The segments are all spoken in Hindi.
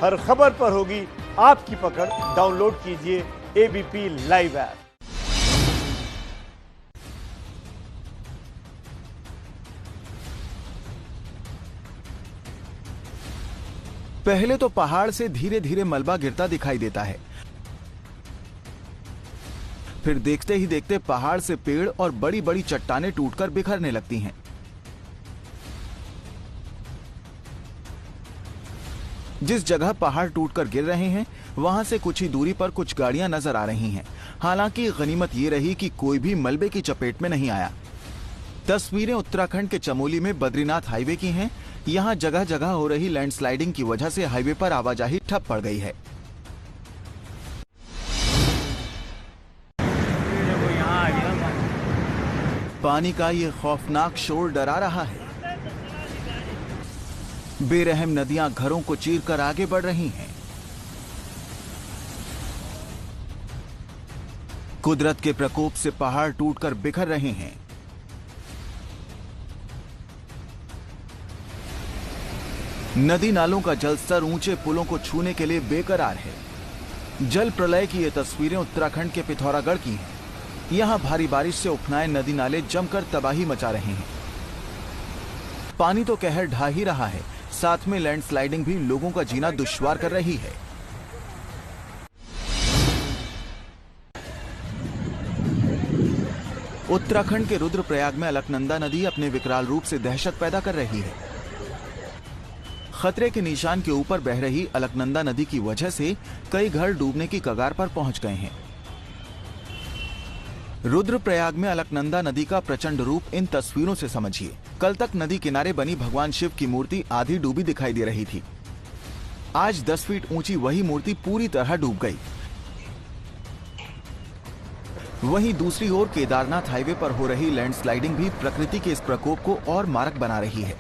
हर खबर पर होगी आपकी पकड़। डाउनलोड कीजिए एबीपी लाइव ऐप। पहले तो पहाड़ से धीरे धीरे मलबा गिरता दिखाई देता है, फिर देखते ही देखते पहाड़ से पेड़ और बड़ी बड़ी चट्टानें टूटकर बिखरने लगती हैं। जिस जगह पहाड़ टूटकर गिर रहे हैं वहां से कुछ ही दूरी पर कुछ गाड़ियां नजर आ रही हैं। हालांकि गनीमत ये रही कि कोई भी मलबे की चपेट में नहीं आया। तस्वीरें उत्तराखंड के चमोली में बद्रीनाथ हाईवे की हैं। यहां जगह जगह हो रही लैंडस्लाइडिंग की वजह से हाईवे पर आवाजाही ठप पड़ गई है। पानी का ये खौफनाक शोर डरा रहा है। बेरहम नदियां घरों को चीरकर आगे बढ़ रही हैं। कुदरत के प्रकोप से पहाड़ टूटकर बिखर रहे हैं। नदी नालों का जलस्तर ऊंचे पुलों को छूने के लिए बेकरार है। जल प्रलय की ये तस्वीरें उत्तराखंड के पिथौरागढ़ की हैं। यहां भारी बारिश से उफनाए नदी नाले जमकर तबाही मचा रहे हैं। पानी तो कहर ढा ही रहा है, साथ में लैंडस्लाइडिंग भी लोगों का जीना दुश्वार कर रही है। उत्तराखंड के रुद्रप्रयाग में अलकनंदा नदी अपने विकराल रूप से दहशत पैदा कर रही है। खतरे के निशान के ऊपर बह रही अलकनंदा नदी की वजह से कई घर डूबने की कगार पर पहुंच गए हैं। रुद्रप्रयाग में अलकनंदा नदी का प्रचंड रूप इन तस्वीरों से समझिए। कल तक नदी किनारे बनी भगवान शिव की मूर्ति आधी डूबी दिखाई दे रही थी। आज 10 फीट ऊंची वही मूर्ति पूरी तरह डूब गई। वहीं दूसरी ओर केदारनाथ हाईवे पर हो रही लैंडस्लाइडिंग भी प्रकृति के इस प्रकोप को और मारक बना रही है।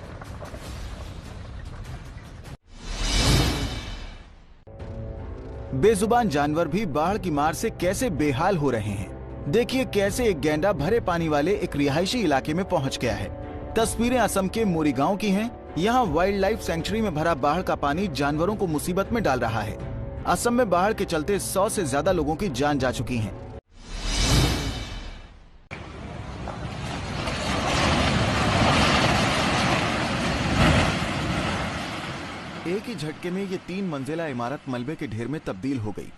बेजुबान जानवर भी बाढ़ की मार से कैसे बेहाल हो रहे हैं। देखिए कैसे एक गैंडा भरे पानी वाले एक रिहायशी इलाके में पहुंच गया है। तस्वीरें असम के मोरीगांव की हैं। यहाँ वाइल्ड लाइफ सेंचुरी में भरा बाढ़ का पानी जानवरों को मुसीबत में डाल रहा है। असम में बाढ़ के चलते 100 से ज्यादा लोगों की जान जा चुकी है। एक ही झटके में ये 3 मंजिला इमारत मलबे के ढेर में तब्दील हो गई।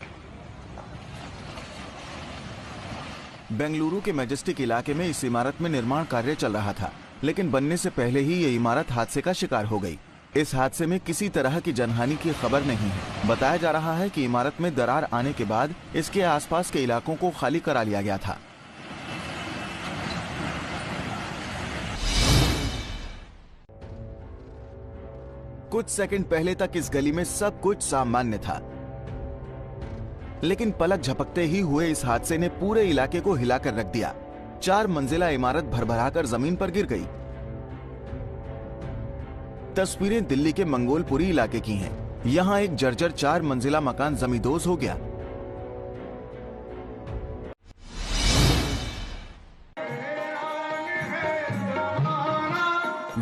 बेंगलुरु के मैजेस्टिक इलाके में इस इमारत में निर्माण कार्य चल रहा था, लेकिन बनने से पहले ही ये इमारत हादसे का शिकार हो गई। इस हादसे में किसी तरह की जनहानि की खबर नहीं है। बताया जा रहा है कि इमारत में दरार आने के बाद इसके आसपास के इलाकों को खाली करा लिया गया था। कुछ सेकंड पहले तक इस गली में सब कुछ सामान्य था, लेकिन पलक झपकते ही हुए इस हादसे ने पूरे इलाके को हिलाकर रख दिया। 4 मंजिला इमारत भरभराकर जमीन पर गिर गई। तस्वीरें दिल्ली के मंगोलपुरी इलाके की हैं। यहां एक जर्जर 4 मंजिला मकान जमींदोज हो गया।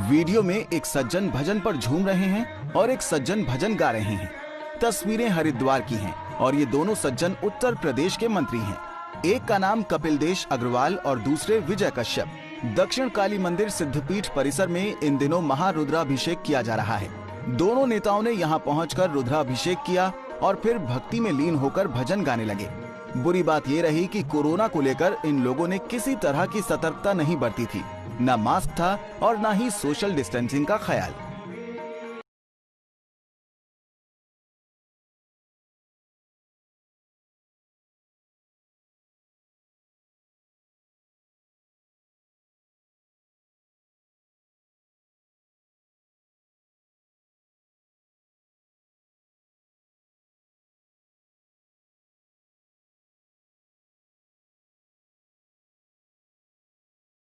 वीडियो में एक सज्जन भजन पर झूम रहे हैं और एक सज्जन भजन गा रहे हैं। तस्वीरें हरिद्वार की हैं और ये दोनों सज्जन उत्तर प्रदेश के मंत्री हैं। एक का नाम कपिल देश अग्रवाल और दूसरे विजय कश्यप। दक्षिण काली मंदिर सिद्धपीठ परिसर में इन दिनों महारुद्राभिषेक किया जा रहा है। दोनों नेताओं ने यहाँ पहुंचकर रुद्राभिषेक किया और फिर भक्ति में लीन होकर भजन गाने लगे। बुरी बात ये रही कि कोरोना को लेकर इन लोगों ने किसी तरह की सतर्कता नहीं बरती थी। न मास्क था और न ही सोशल डिस्टेंसिंग का ख्याल।